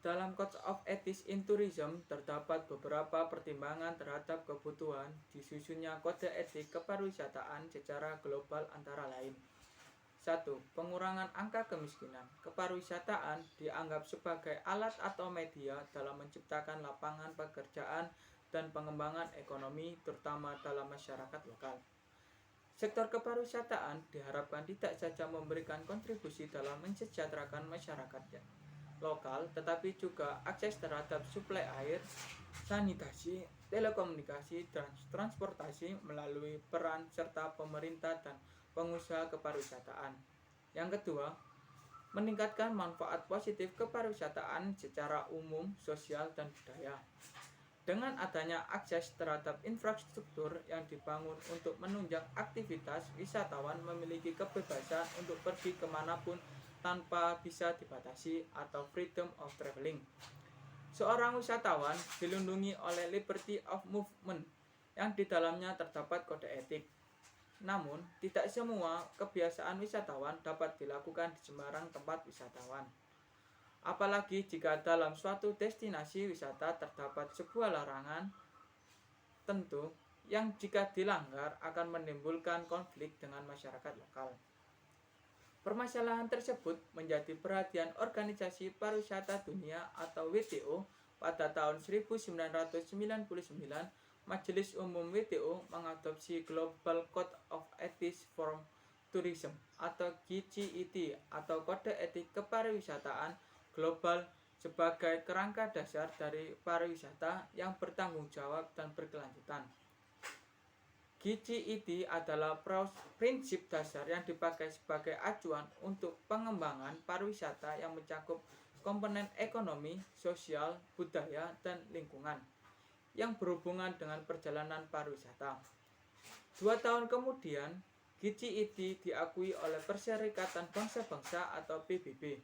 Dalam Code of Ethics in Tourism terdapat beberapa pertimbangan terhadap kebutuhan disusunnya kode etik kepariwisataan secara global antara lain. 1. Pengurangan angka kemiskinan. Kepariwisataan dianggap sebagai alat atau media dalam menciptakan lapangan pekerjaan dan pengembangan ekonomi terutama dalam masyarakat lokal. Sektor kepariwisataan diharapkan tidak saja memberikan kontribusi dalam mensejahterakan masyarakat lokal, tetapi juga akses terhadap suplai air, sanitasi, telekomunikasi, dan transportasi melalui peran serta pemerintah dan pengusaha kepariwisataan. Yang kedua, meningkatkan manfaat positif kepariwisataan secara umum, sosial, dan budaya. Dengan adanya akses terhadap infrastruktur yang dibangun untuk menunjang aktivitas, wisatawan memiliki kebebasan untuk pergi kemanapun tanpa bisa dibatasi atau freedom of traveling. Seorang wisatawan dilindungi oleh liberty of movement yang di dalamnya terdapat kode etik. Namun, tidak semua kebiasaan wisatawan dapat dilakukan di sembarang tempat wisatawan. Apalagi jika dalam suatu destinasi wisata terdapat sebuah larangan tentu yang jika dilanggar akan menimbulkan konflik dengan masyarakat lokal. Permasalahan tersebut menjadi perhatian Organisasi Pariwisata Dunia atau WTO pada tahun 1999. Majelis Umum WTO mengadopsi Global Code of Ethics for Tourism atau GCET atau Kode Etik Kepariwisataan Global sebagai kerangka dasar dari pariwisata yang bertanggung jawab dan berkelanjutan. GCET adalah prinsip dasar yang dipakai sebagai acuan untuk pengembangan pariwisata yang mencakup komponen ekonomi, sosial, budaya, dan lingkungan yang berhubungan dengan perjalanan pariwisata. 2 tahun kemudian, GCET diakui oleh Perserikatan Bangsa-Bangsa atau PBB.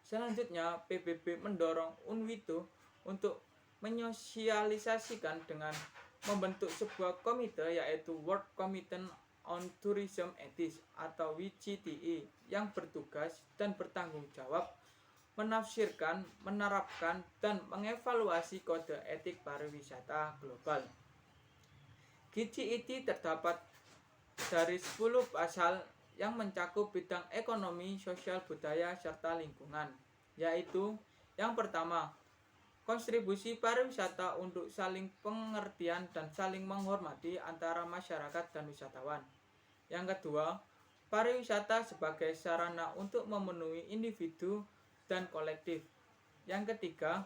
Selanjutnya, PBB mendorong UNWTO untuk menyosialisasikan dengan membentuk sebuah komite yaitu World Commission on Tourism Ethics atau WCTE yang bertugas dan bertanggung jawab menafsirkan, menerapkan, dan mengevaluasi kode etik pariwisata global. GCET terdapat dari 10 pasal yang mencakup bidang ekonomi, sosial, budaya, serta lingkungan, yaitu yang pertama, kontribusi pariwisata untuk saling pengertian dan saling menghormati antara masyarakat dan wisatawan. Yang kedua, pariwisata sebagai sarana untuk memenuhi individu dan kolektif. Yang ketiga,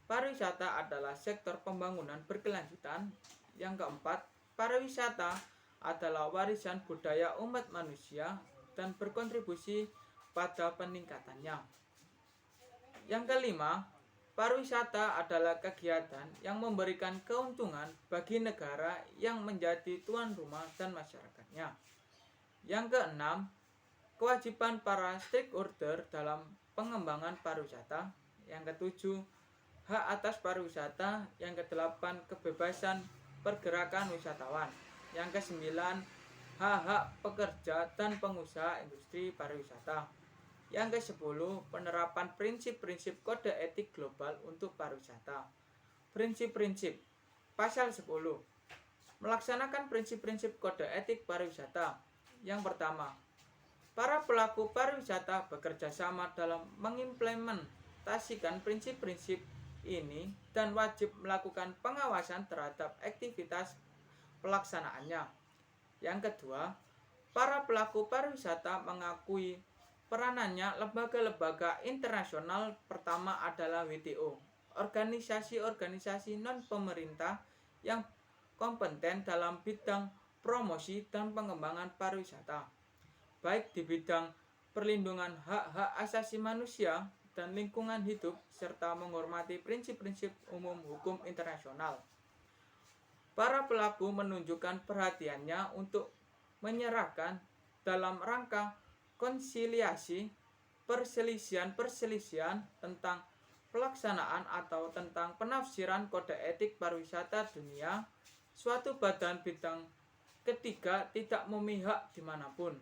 pariwisata adalah sektor pembangunan berkelanjutan. Yang keempat, pariwisata adalah warisan budaya umat manusia dan berkontribusi pada peningkatannya. Yang kelima, pariwisata adalah kegiatan yang memberikan keuntungan bagi negara yang menjadi tuan rumah dan masyarakatnya. Yang keenam, kewajiban para stakeholder dalam pengembangan pariwisata. Yang ketujuh, hak atas pariwisata. Yang kedelapan, kebebasan pergerakan wisatawan. Yang kesembilan, hak-hak pekerja dan pengusaha industri pariwisata. Yang ke-10, penerapan prinsip-prinsip kode etik global untuk pariwisata. Prinsip-prinsip. Pasal 10. Melaksanakan prinsip-prinsip kode etik pariwisata. Yang pertama, para pelaku pariwisata bekerja sama dalam mengimplementasikan prinsip-prinsip ini dan wajib melakukan pengawasan terhadap aktivitas pelaksanaannya. Yang kedua, para pelaku pariwisata mengakui peranannya lembaga-lembaga internasional. Pertama adalah WTO, organisasi-organisasi non-pemerintah yang kompeten dalam bidang promosi dan pengembangan pariwisata, baik di bidang perlindungan hak-hak asasi manusia dan lingkungan hidup, serta menghormati prinsip-prinsip umum hukum internasional. Para pelaku menunjukkan perhatiannya untuk menyerahkan dalam rangka konsiliasi perselisihan tentang pelaksanaan atau tentang penafsiran kode etik pariwisata dunia suatu badan bidang ketiga tidak memihak dimanapun.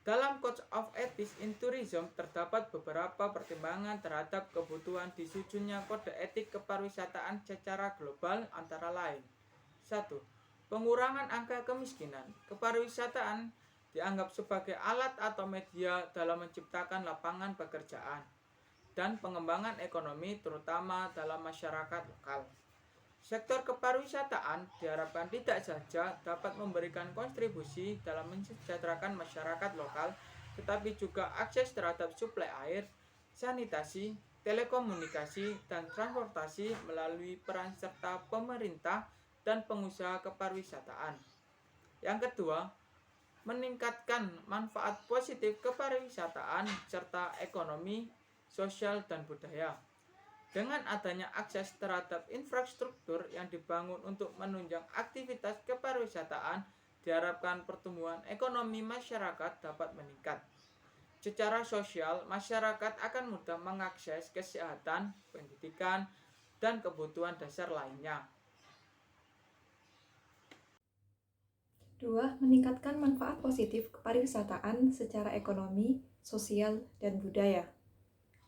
Dalam Code of Ethics in Tourism terdapat beberapa pertimbangan terhadap kebutuhan disusunnya kode etik kepariwisataan secara global antara lain. 1. Pengurangan angka kemiskinan. Kepariwisataan dianggap sebagai alat atau media dalam menciptakan lapangan pekerjaan dan pengembangan ekonomi terutama dalam masyarakat lokal. Sektor kepariwisataan diharapkan tidak saja dapat memberikan kontribusi dalam mensejahterakan masyarakat lokal, tetapi juga akses terhadap suplai air, sanitasi, telekomunikasi, dan transportasi melalui peran serta pemerintah dan pengusaha kepariwisataan. Yang kedua, meningkatkan manfaat positif kepariwisataan serta ekonomi, sosial, dan budaya. Dengan adanya akses terhadap infrastruktur yang dibangun untuk menunjang aktivitas kepariwisataan, diharapkan pertumbuhan ekonomi masyarakat dapat meningkat. Secara sosial, masyarakat akan mudah mengakses kesehatan, pendidikan, dan kebutuhan dasar lainnya. 2. Meningkatkan manfaat positif kepariwisataan secara ekonomi, sosial, dan budaya.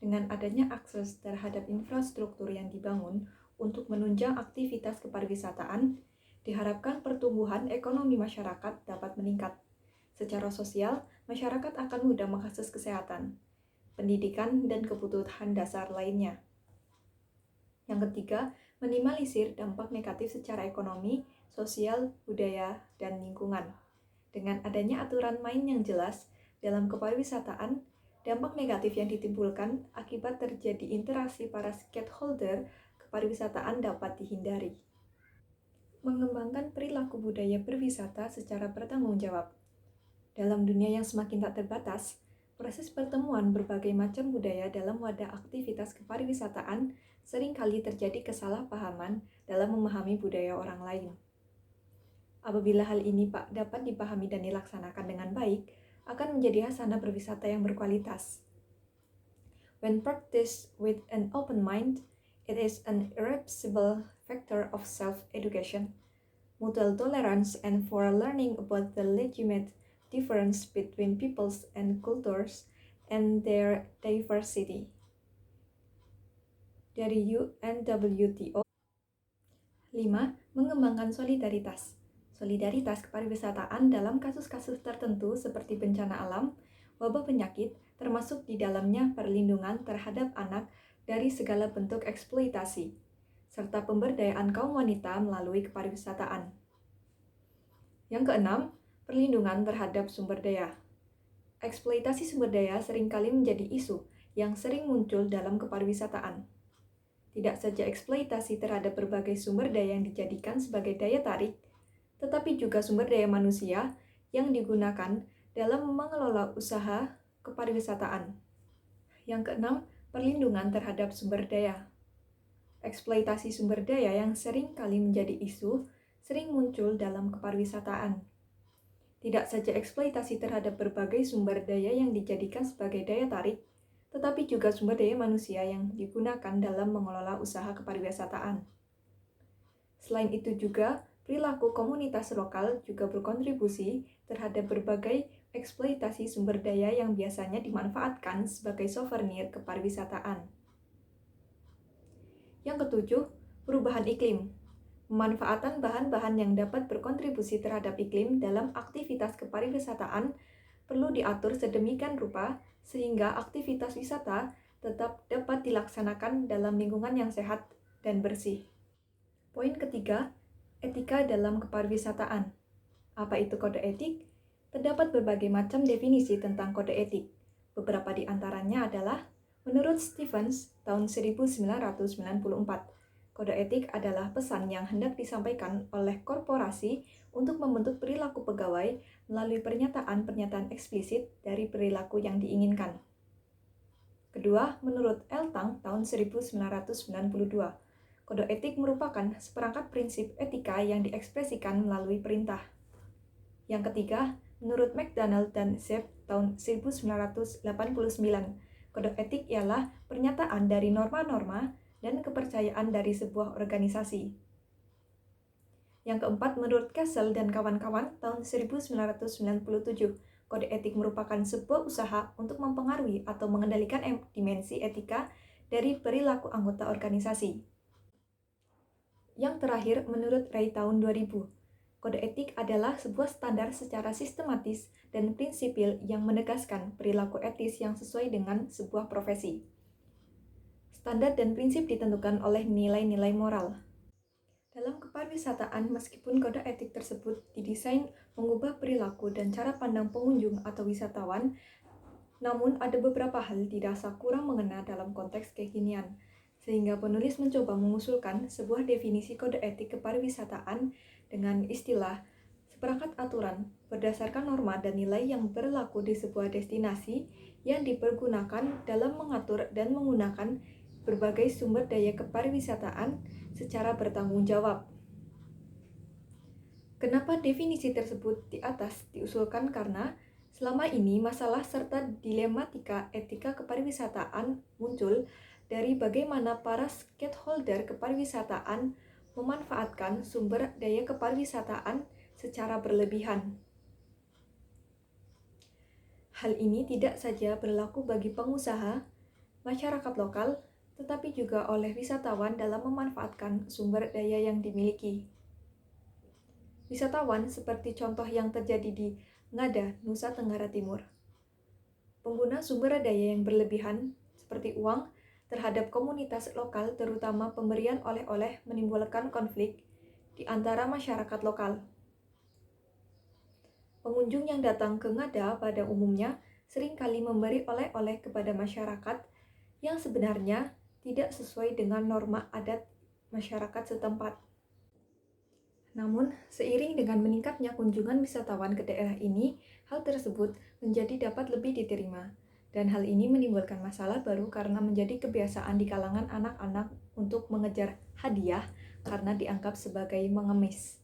Dengan adanya akses terhadap infrastruktur yang dibangun untuk menunjang aktivitas kepariwisataan, diharapkan pertumbuhan ekonomi masyarakat dapat meningkat. Secara sosial, masyarakat akan mudah mengakses kesehatan, pendidikan, dan kebutuhan dasar lainnya. Yang ketiga, minimalisir dampak negatif secara ekonomi, sosial, budaya, dan lingkungan. Dengan adanya aturan main yang jelas dalam kepariwisataan, dampak negatif yang ditimbulkan akibat terjadi interaksi para stakeholder kepariwisataan dapat dihindari. Mengembangkan perilaku budaya berwisata secara bertanggung jawab. Dalam dunia yang semakin tak terbatas, proses pertemuan berbagai macam budaya dalam wadah aktivitas kepariwisataan seringkali terjadi kesalahpahaman dalam memahami budaya orang lain. Apabila hal ini dapat dipahami dan dilaksanakan dengan baik, akan menjadi hasanah berwisata yang berkualitas. When practiced with an open mind, it is an irreversible factor of self-education, mutual tolerance, and for learning about the legitimate difference between peoples and cultures and their diversity. Dari UNWTO. 5. Mengembangkan solidaritas. Solidaritas kepariwisataan dalam kasus-kasus tertentu seperti bencana alam, wabah penyakit, termasuk di dalamnya perlindungan terhadap anak dari segala bentuk eksploitasi, serta pemberdayaan kaum wanita melalui kepariwisataan. Yang keenam, perlindungan terhadap sumber daya. Eksploitasi sumber daya seringkali menjadi isu yang sering muncul dalam kepariwisataan. Tidak saja eksploitasi terhadap berbagai sumber daya yang dijadikan sebagai daya tarik, tetapi juga sumber daya manusia yang digunakan dalam mengelola usaha kepariwisataan. Yang keenam, perlindungan terhadap sumber daya. Eksploitasi sumber daya yang sering kali menjadi isu, sering muncul dalam kepariwisataan. Tidak saja eksploitasi terhadap berbagai sumber daya yang dijadikan sebagai daya tarik, tetapi juga sumber daya manusia yang digunakan dalam mengelola usaha kepariwisataan. Selain itu juga, perilaku komunitas lokal juga berkontribusi terhadap berbagai eksploitasi sumber daya yang biasanya dimanfaatkan sebagai souvenir kepariwisataan. Yang ketujuh, perubahan iklim. Pemanfaatan bahan-bahan yang dapat berkontribusi terhadap iklim dalam aktivitas kepariwisataan perlu diatur sedemikian rupa sehingga aktivitas wisata tetap dapat dilaksanakan dalam lingkungan yang sehat dan bersih. Poin ketiga, etika dalam kepariwisataan. Apa itu kode etik? Terdapat berbagai macam definisi tentang kode etik. Beberapa di antaranya adalah, menurut Stevens tahun 1994, kode etik adalah pesan yang hendak disampaikan oleh korporasi untuk membentuk perilaku pegawai melalui pernyataan-pernyataan eksplisit dari perilaku yang diinginkan. Kedua, menurut Eltang tahun 1992, kode etik merupakan seperangkat prinsip etika yang diekspresikan melalui perintah. Yang ketiga, menurut McDonald dan Zepp tahun 1989, kode etik ialah pernyataan dari norma-norma dan kepercayaan dari sebuah organisasi. Yang keempat, menurut Kessel dan kawan-kawan tahun 1997, kode etik merupakan sebuah usaha untuk mempengaruhi atau mengendalikan dimensi etika dari perilaku anggota organisasi. Yang terakhir, menurut Ray tahun 2000, kode etik adalah sebuah standar secara sistematis dan prinsipil yang menegaskan perilaku etis yang sesuai dengan sebuah profesi. Standar dan prinsip ditentukan oleh nilai-nilai moral. Dalam kepariwisataan, meskipun kode etik tersebut didesain mengubah perilaku dan cara pandang pengunjung atau wisatawan, namun ada beberapa hal dirasa kurang mengena dalam konteks kekinian, sehingga penulis mencoba mengusulkan sebuah definisi kode etik kepariwisataan dengan istilah seperangkat aturan berdasarkan norma dan nilai yang berlaku di sebuah destinasi yang dipergunakan dalam mengatur dan menggunakan berbagai sumber daya kepariwisataan secara bertanggung jawab. Kenapa definisi tersebut di atas diusulkan? Karena selama ini masalah serta dilematika etika kepariwisataan muncul dari bagaimana para stakeholder kepariwisataan memanfaatkan sumber daya kepariwisataan secara berlebihan. Hal ini tidak saja berlaku bagi pengusaha, masyarakat lokal, tetapi juga oleh wisatawan dalam memanfaatkan sumber daya yang dimiliki. Wisatawan seperti contoh yang terjadi di Ngada, Nusa Tenggara Timur. Pengguna sumber daya yang berlebihan seperti uang terhadap komunitas lokal, terutama pemberian oleh-oleh, menimbulkan konflik di antara masyarakat lokal. Pengunjung yang datang ke Ngada pada umumnya seringkali memberi oleh-oleh kepada masyarakat yang sebenarnya tidak sesuai dengan norma adat masyarakat setempat. Namun, seiring dengan meningkatnya kunjungan wisatawan ke daerah ini, hal tersebut menjadi dapat lebih diterima. Dan hal ini menimbulkan masalah baru karena menjadi kebiasaan di kalangan anak-anak untuk mengejar hadiah karena dianggap sebagai mengemis.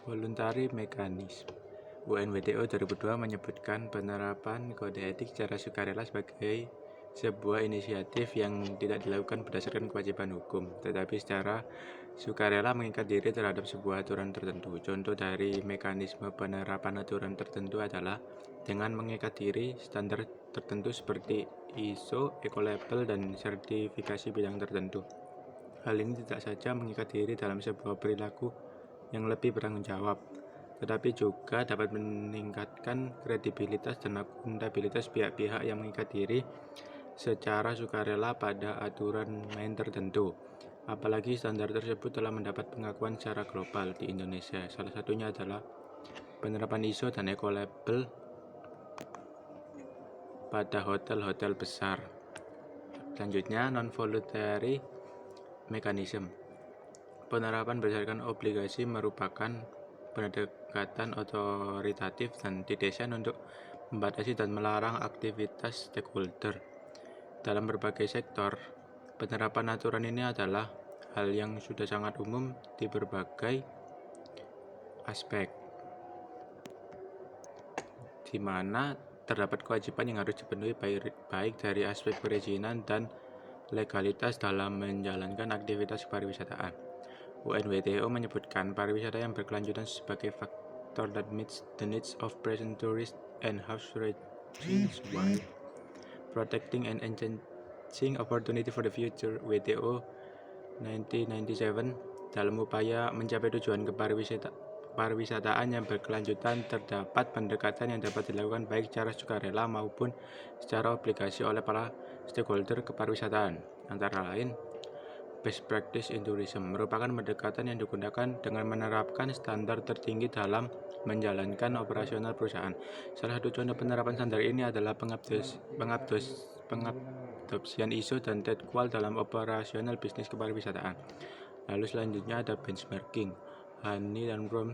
Voluntary Mechanism. UNWTO 2002 menyebutkan penerapan kode etik secara sukarela sebagai sebuah inisiatif yang tidak dilakukan berdasarkan kewajiban hukum, tetapi secara sukarela mengikat diri terhadap sebuah aturan tertentu. Contoh dari mekanisme penerapan aturan tertentu adalah dengan mengikat diri standar tertentu seperti ISO, Ecolabel, dan sertifikasi bidang tertentu. Hal ini tidak saja mengikat diri dalam sebuah perilaku yang lebih bertanggung jawab, tetapi juga dapat meningkatkan kredibilitas dan akuntabilitas pihak-pihak yang mengikat diri secara sukarela pada aturan main tertentu. Apalagi standar tersebut telah mendapat pengakuan secara global di Indonesia. Salah satunya adalah penerapan ISO dan Ecolabel pada hotel-hotel besar. Selanjutnya, non-voluntary mechanism. Penerapan berdasarkan obligasi merupakan pendekatan otoritatif dan didesain untuk membatasi dan melarang aktivitas stakeholder. Dalam berbagai sektor, penerapan aturan ini adalah hal yang sudah sangat umum di berbagai aspek, di mana terdapat kewajiban yang harus dipenuhi baik dari aspek perizinan dan legalitas dalam menjalankan aktivitas pariwisataan. UNWTO menyebutkan pariwisata yang berkelanjutan sebagai faktor that meets the needs of present tourists and house residents while protecting and enhancing opportunity for the future. WTO 1997 dalam upaya mencapai tujuan pariwisataan yang berkelanjutan, terdapat pendekatan yang dapat dilakukan baik secara sukarela maupun secara obligasi oleh para stakeholder kepariwisataan. Antara lain, best practice in tourism merupakan pendekatan yang digunakan dengan menerapkan standar tertinggi dalam menjalankan operasional perusahaan. Salah satu contoh penerapan standar ini adalah pengabdopsian ISO dan TEDQUAL dalam operasional bisnis kepariwisataan. Lalu selanjutnya ada benchmarking. Hani dan Brom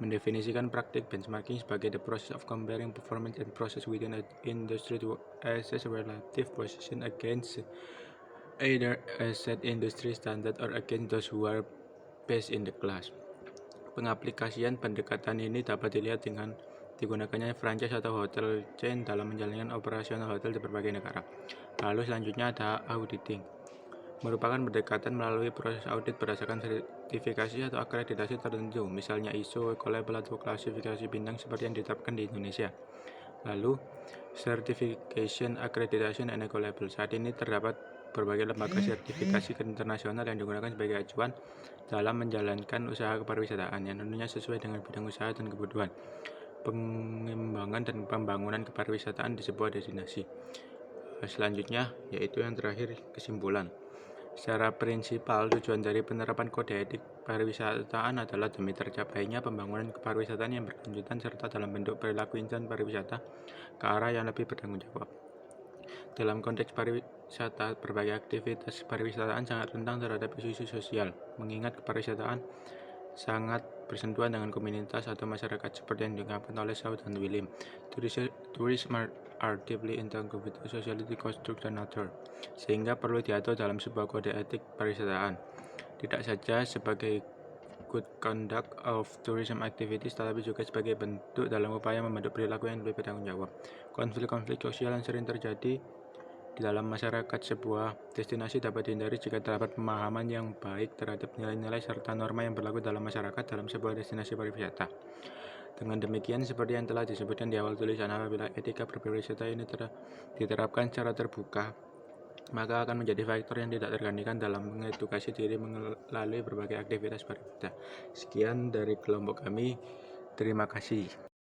mendefinisikan praktik benchmarking sebagai the process of comparing performance and process within an industry to assess relative position against either a set industry standard or against those who are best in the class. Pengaplikasian pendekatan ini dapat dilihat dengan digunakannya franchise atau hotel chain dalam menjalankan operasional hotel di berbagai negara. Lalu selanjutnya ada auditing. merupakan pendekatan melalui proses audit berdasarkan sertifikasi atau akreditasi tertentu, misalnya ISO, Ecolabel, atau klasifikasi bintang seperti yang ditetapkan di Indonesia. Lalu, Certification, Accreditation, and Ecolabel. Saat ini terdapat berbagai lembaga sertifikasi internasional yang digunakan sebagai acuan dalam menjalankan usaha kepariwisataan yang tentunya sesuai dengan bidang usaha dan kebutuhan pengembangan dan pembangunan kepariwisataan di sebuah destinasi. Selanjutnya, yaitu yang terakhir, kesimpulan. Secara prinsipal, tujuan dari penerapan kode etik pariwisataan adalah demi tercapainya pembangunan kepariwisataan yang berkelanjutan serta dalam bentuk perilaku insan pariwisata ke arah yang lebih bertanggung jawab. Dalam konteks pariwisata, berbagai aktivitas pariwisataan sangat rentan terhadap isu-isu sosial, mengingat kepariwisataan sangat bersentuhan dengan komunitas atau masyarakat seperti yang diungkapkan oleh Shaw dan William. Tourism are deeply intertwined with sociality, culture, and nature, sehingga perlu diatur dalam sebuah kode etik pariwisataan, tidak saja sebagai good conduct of tourism activities, tetapi juga sebagai bentuk dalam upaya membentuk perilaku yang lebih bertanggung jawab. Konflik-konflik sosial yang sering terjadi di dalam masyarakat sebuah destinasi dapat dihindari jika terdapat pemahaman yang baik terhadap nilai-nilai serta norma yang berlaku dalam masyarakat dalam sebuah destinasi pariwisata. Dengan demikian, seperti yang telah disebutkan di awal tulisan, apabila etika berpariwisata ini diterapkan secara terbuka, maka akan menjadi faktor yang tidak tergantikan dalam mengedukasi diri melalui berbagai aktivitas pariwisata. Sekian dari kelompok kami. Terima kasih.